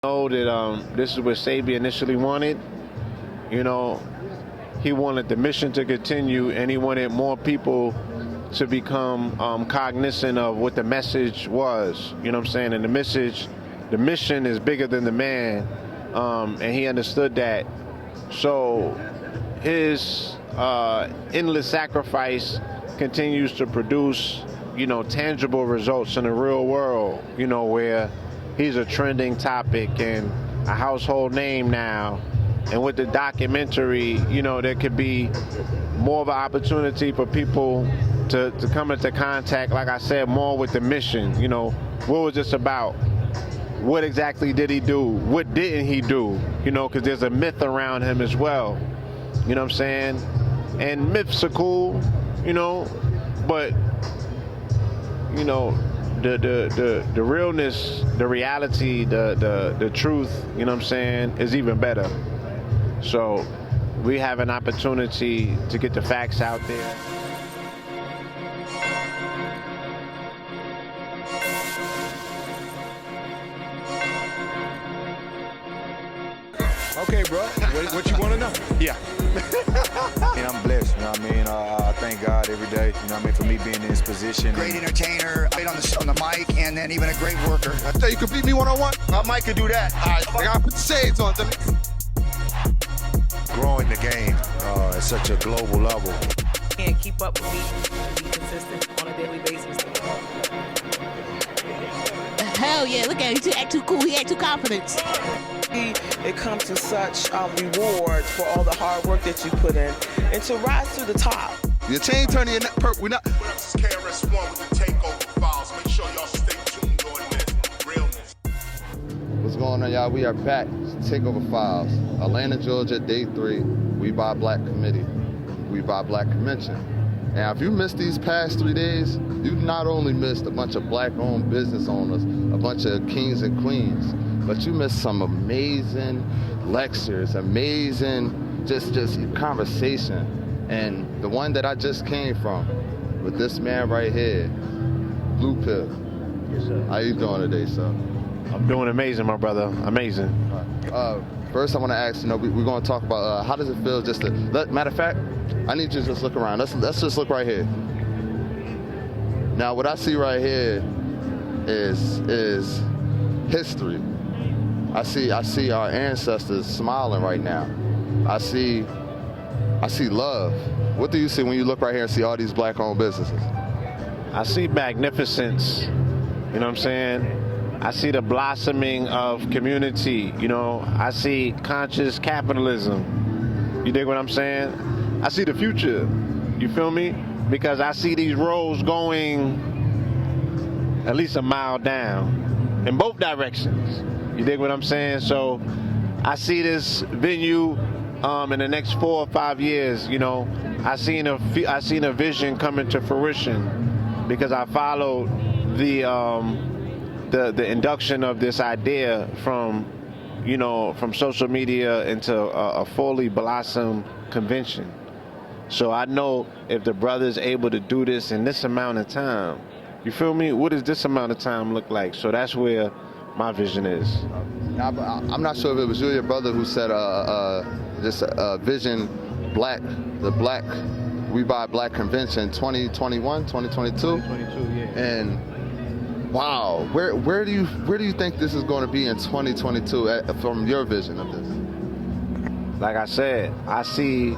Know that this is what Sebi initially wanted. You know, he wanted the mission to continue, and he wanted more people to become cognizant of what the message was. You know what I'm saying? And the mission is bigger than the man, and he understood that. So his endless sacrifice continues to produce, tangible results in the real world, where he's a trending topic and a household name now. And with the documentary, there could be more of an opportunity for people to come into contact, like I said, more with the mission. What was this about? What exactly did he do? What didn't he do? Because there's a myth around him as well. You know what I'm saying? And myths are cool, but, the realness, the reality, the truth, is even better. So we have an opportunity to get the facts out there. Okay, bro. What you want to know? Yeah. I'm blessed, you know what I mean? I thank God every day, you know what I mean, for me being in this position. Great entertainer, great on the mic, and then even a great worker. I tell you, could beat me one-on-one? Mike could do that. All right, I gotta put the shades on. Growing the game at such a global level. Can't keep up with me, be consistent on a daily basis. Hell yeah, look at him. He act too cool. He act too confident. It comes to such reward for all the hard work that you put in and to rise to the top. Your chain turning your neck purple. We're not. This is KRS-One with the Takeover Files. Make sure y'all stay tuned on this. Realness. What's going on, y'all? We are back. Takeover Files. Atlanta, Georgia, day 3. We Buy Black Committee. We Buy Black Convention. And if you missed these past 3 days, you not only missed a bunch of black-owned business owners, a bunch of kings and queens, but you missed some amazing lectures, amazing just conversation. And the one that I just came from with this man right here, Blue Pill. Yes, sir. How you doing today, sir? I'm doing amazing, my brother. Amazing. First, I want to ask, we're going to talk about how does it feel just to, matter of fact, I need you to just look around. Let's just look right here. Now, what I see right here is history. I see our ancestors smiling right now. I see love. What do you see when you look right here and see all these black-owned businesses? I see magnificence. You know what I'm saying? I see the blossoming of community. I see conscious capitalism. You dig what I'm saying? I see the future. You feel me? Because I see these roads going at least a mile down in both directions. You dig what I'm saying? So I see this venue in the next 4 or 5 years. I seen a vision coming to fruition because I followed the induction of this idea from social media into a fully blossomed convention. So I know if the brother's able to do this in this amount of time, you feel me? What does this amount of time look like? So that's where my vision is. I'm not sure if it was you or your brother who said this vision the Black We Buy Black Convention 2021, 2022. 2022, yeah. And wow, where do you think this is going to be in 2022 from your vision of this? Like I said, I see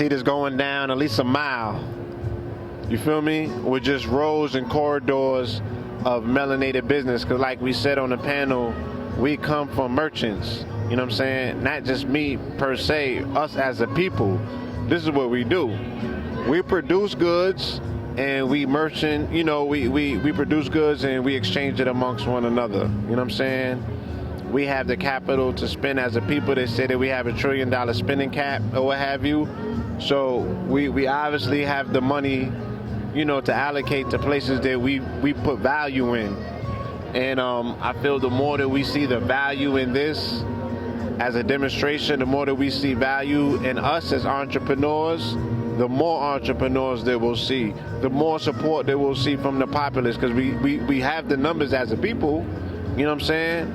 this going down at least a mile. You feel me? With just rows and corridors of melanated business. Because like we said on the panel, we come from merchants. You know what I'm saying? Not just me per se, us as a people. This is what we do. We produce goods and we merchant, we produce goods and we exchange it amongst one another. You know what I'm saying? We have the capital to spend as a people. They say that we have $1 trillion spending cap or what have you. So we obviously have the money, to allocate to places that we put value in. And I feel the more that we see the value in this as a demonstration, the more that we see value in us as entrepreneurs, the more entrepreneurs that we'll see, the more support that we'll see from the populace, because we have the numbers as a people, you know what I'm saying?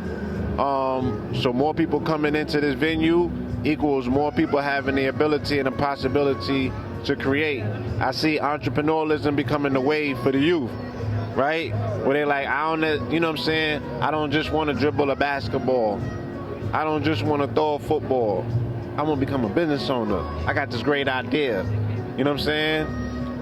So more people coming into this venue equals more people having the ability and the possibility to create. I see entrepreneurialism becoming the wave for the youth, right? Where they like, I don't, you know what I'm saying? I don't just want to dribble a basketball. I don't just want to throw a football. I want to become a business owner. I got this great idea. You know what I'm saying?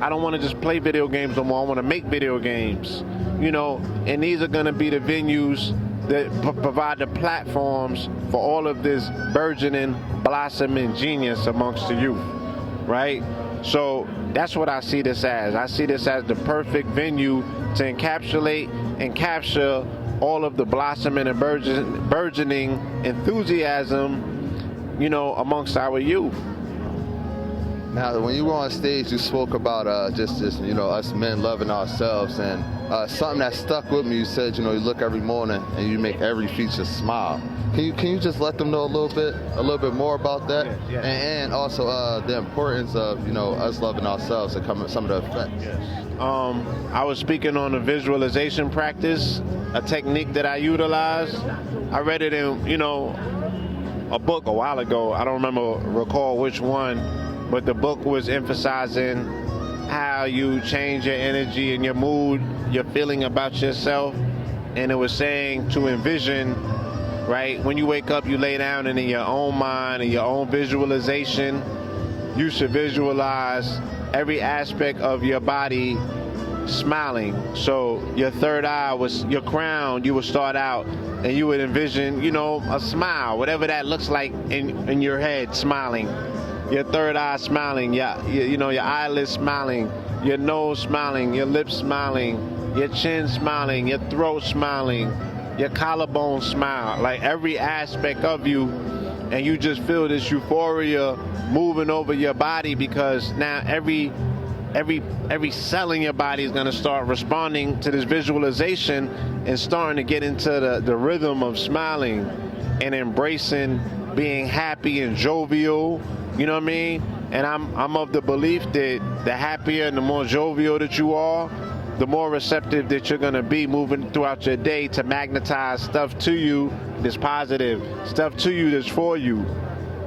I don't want to just play video games no more. I want to make video games. You know, and these are going to be the venues that provide the platforms for all of this burgeoning, blossoming genius amongst the youth, right? So that's what I see this as. I see this as the perfect venue to encapsulate and capture all of the blossoming and burgeoning enthusiasm, you know, amongst our youth. Now, when you were on stage, you spoke about just you know, us men loving ourselves, and something that stuck with me. You said, you know, you look every morning and you make every feature smile. Can you just let them know a little bit more about that? Yes. And also the importance of, you know, us loving ourselves and some of the effects. Yes. I was speaking on a visualization practice, a technique that I utilize. I read it in, you know, a book a while ago. I don't recall which one. But the book was emphasizing how you change your energy and your mood, your feeling about yourself. And it was saying to envision, right? When you wake up, you lay down and in your own mind and your own visualization, you should visualize every aspect of your body smiling. So your third eye was your crown. You would start out and you would envision, you know, a smile, whatever that looks like in your head, smiling. Your third eye smiling, you know, your eyelids smiling, your nose smiling, your lips smiling, your chin smiling, your throat smiling, your collarbone smile, like every aspect of you, and you just feel this euphoria moving over your body because now every cell in your body is going to start responding to this visualization and starting to get into the rhythm of smiling and embracing being happy and jovial. You know what I mean? And I'm of the belief that the happier and the more jovial that you are, the more receptive that you're going to be moving throughout your day to magnetize stuff to you that's positive, stuff to you that's for you.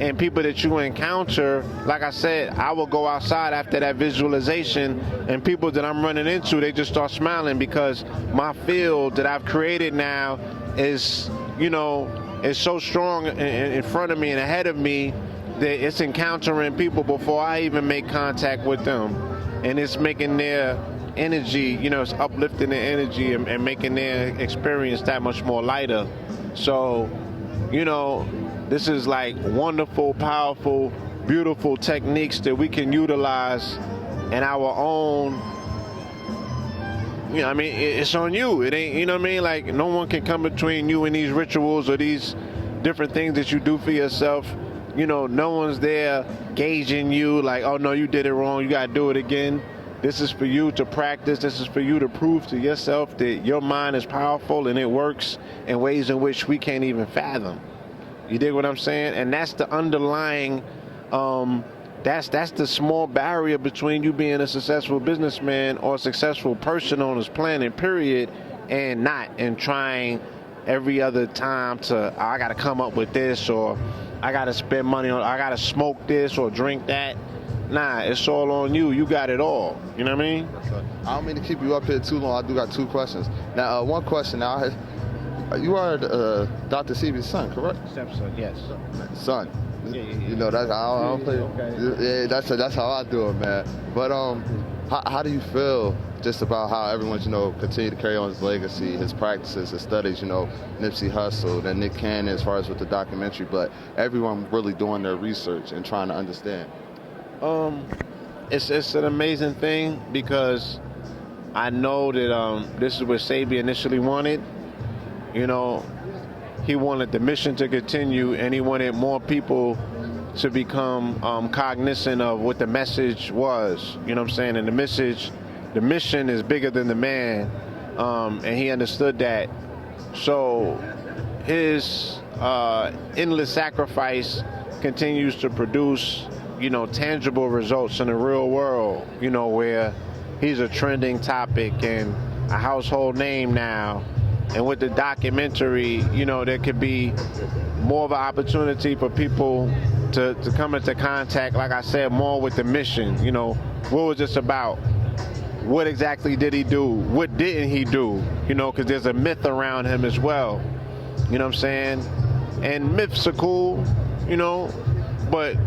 And people that you encounter, like I said, I will go outside after that visualization, and people that I'm running into, they just start smiling because my field that I've created now is, you know, is so strong in front of me and ahead of me that it's encountering people before I even make contact with them. And it's making their energy, you know, it's uplifting their energy and making their experience that much more lighter. So, you know, this is like wonderful, powerful, beautiful techniques that we can utilize in our own, you know, I mean, it's on you. It ain't, you know what I mean? Like, no one can come between you and these rituals or these different things that you do for yourself. You know, no one's there gauging you like, oh, no, you did it wrong. You got to do it again. This is for you to practice. This is for you to prove to yourself that your mind is powerful and it works in ways in which we can't even fathom. You dig what I'm saying? And that's the underlying, that's the small barrier between you being a successful businessman or a successful person on this planet, period, and not, and trying every other time to, oh, I got to come up with this, or I got to spend money on, I got to smoke this or drink that. Nah, it's all on you. You got it all. You know what I mean? I don't mean to keep you up here too long. I do got two questions. Now, one question now. You are Dr. Sebi's son, correct? Stepson, yes. Son. Yeah. You know, that's I don't play. Okay. Yeah, that's how I do it, man. But how do you feel just about how everyone's, you know, continue to carry on his legacy, his practices, his studies, you know, Nipsey Hussle and Nick Cannon as far as with the documentary, but everyone really doing their research and trying to understand? It's an amazing thing because I know that this is what Sebi initially wanted. You know, he wanted the mission to continue, and he wanted more people to become cognizant of what the message was. You know what I'm saying? And the mission is bigger than the man, and he understood that. So his endless sacrifice continues to produce, you know, tangible results in the real world, you know, where he's a trending topic and a household name now. And with the documentary, you know, there could be more of an opportunity for people to come into contact, like I said, more with the mission. You know, what was this about? What exactly did he do? What didn't he do? You know, because there's a myth around him as well. You know what I'm saying? And myths are cool, you know, but,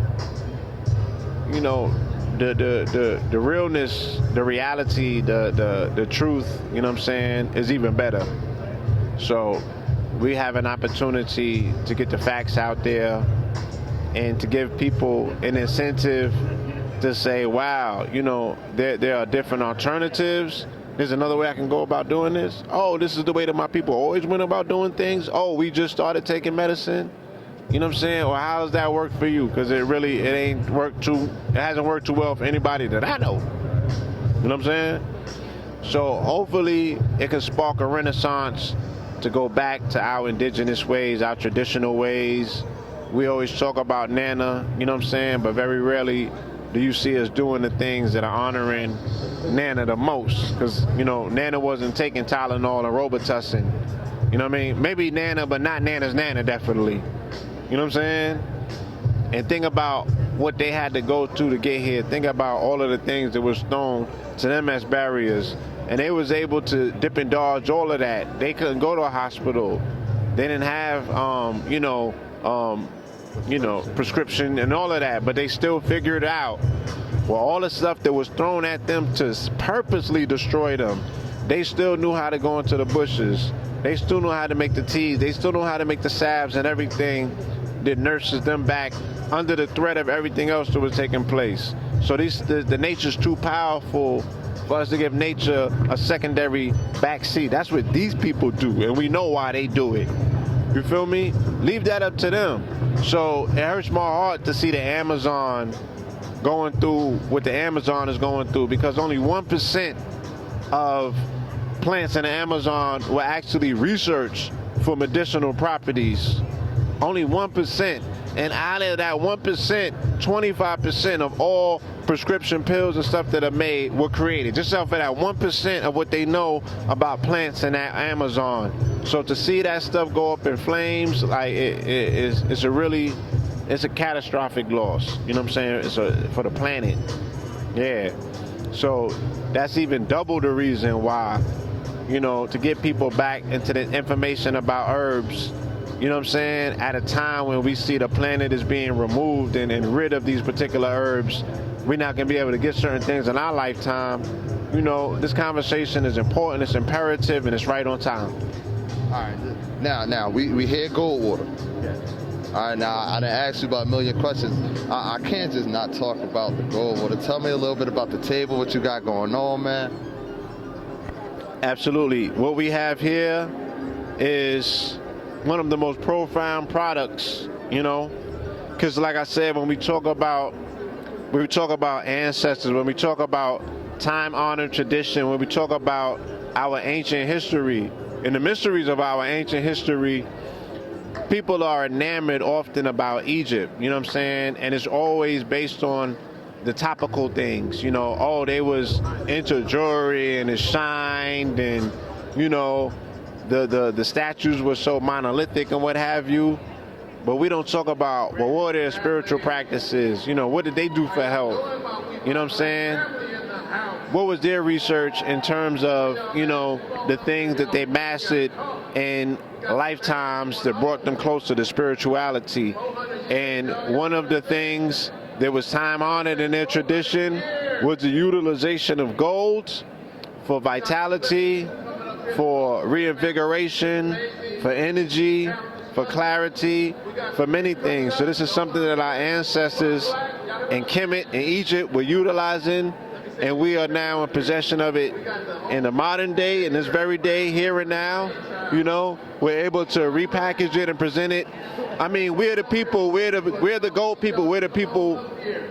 you know, the realness, the reality, the truth, you know what I'm saying, is even better. So we have an opportunity to get the facts out there and to give people an incentive to say, wow, you know, there are different alternatives. There's another way I can go about doing this. Oh, this is the way that my people always went about doing things. Oh, we just started taking medicine. You know what I'm saying? Or how does that work for you? Because it hasn't worked too well for anybody that I know. You know what I'm saying? So hopefully it can spark a renaissance to go back to our indigenous ways, our traditional ways. We always talk about Nana, you know what I'm saying? But very rarely do you see us doing the things that are honoring Nana the most? Because, you know, Nana wasn't taking Tylenol and Robitussin. You know what I mean? Maybe Nana, but not Nana's Nana, definitely. You know what I'm saying? And think about what they had to go through to get here. Think about all of the things that was thrown to them as barriers. And they was able to dip and dodge all of that. They couldn't go to a hospital. They didn't have, prescription and all of that, but they still figured out. Well, all the stuff that was thrown at them to purposely destroy them, they still knew how to go into the bushes. They still knew how to make the teas. They still knew how to make the salves and everything that nurses them back under the threat of everything else that was taking place. So the nature's too powerful for us to give nature a secondary backseat. That's what these people do, and we know why they do it. You feel me? Leave that up to them. So it hurts my heart to see the Amazon going through what the Amazon is going through, because only 1% of plants in the Amazon were actually researched for medicinal properties. Only 1%. And out of that 1%, 25% of all prescription pills and stuff that are made were created. Just off of that 1% of what they know about plants in that Amazon. So to see that stuff go up in flames, like it's a catastrophic loss. You know what I'm saying? For the planet. Yeah. So that's even double the reason why, you know, to get people back into the information about herbs. You know what I'm saying? At a time when we see the planet is being removed and rid of these particular herbs, we're not going to be able to get certain things in our lifetime. You know, this conversation is important, it's imperative, and it's right on time. All right. Now we hear Goldwater. All right, now I done asked you about a million questions. I can't just not talk about the Goldwater. Tell me a little bit about the table, what you got going on, man. Absolutely. What we have here is one of the most profound products, you know, because like I said, when we talk about ancestors, when we talk about time-honored tradition, when we talk about our ancient history and the mysteries of our ancient history, people are enamored often about Egypt, you know what I'm saying? And it's always based on the topical things, you know, oh, they was into jewelry and it shined, and, you know, the statues were so monolithic and what have you. But we don't talk about, well, what are their spiritual practices? You know, what did they do for health? You know what I'm saying? What was their research in terms of, you know, the things that they mastered in lifetimes that brought them closer to spirituality? And one of the things that was time honored in their tradition was the utilization of gold for vitality, for reinvigoration, for energy, for clarity, for many things. So this is something that our ancestors in Kemet in Egypt were utilizing, and we are now in possession of it in the modern day, in this very day, here and now. You know, we're able to repackage it and present it. I mean, we're the people, we're the gold people, we're the people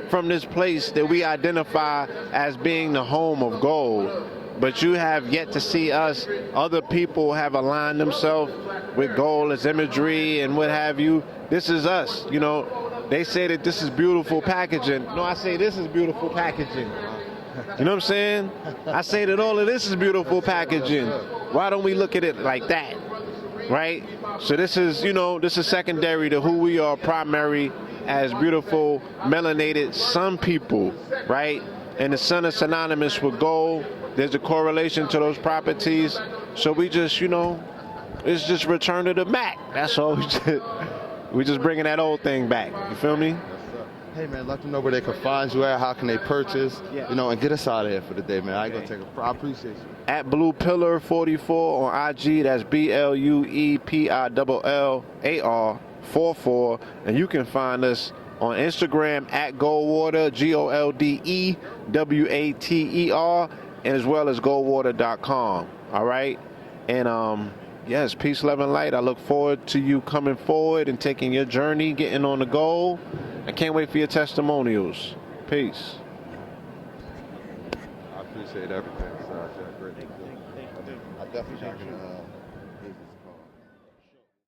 from this place that we identify as being the home of gold. But you have yet to see us. Other people have aligned themselves with gold as imagery and what have you. This is us, you know. They say that this is beautiful packaging. No, I say this is beautiful packaging. You know what I'm saying? I say that all of this is beautiful packaging. Why don't we look at it like that? right? So this is, this is secondary to who we are, primary as beautiful, melanated sun people, right? And the sun is synonymous with gold. There's a correlation to those properties. So we just, it's just return to the Mac. That's all. We just bringing that old thing back. You feel me? Hey man, let them know where they can find you at. How can they purchase? And get us out of here for the day, man. I ain't gonna I appreciate you. At Blue Pillar 44 on IG. That's BLUEPILLAR 44, and you can find us on Instagram at Goldwater, GOLDEWATER, and as well as goldwater.com. All right, and yes, peace, love, and light. I look forward to you coming forward and taking your journey, getting on the goal. I can't wait for your testimonials. Peace. I appreciate everything. So, great. I definitely can.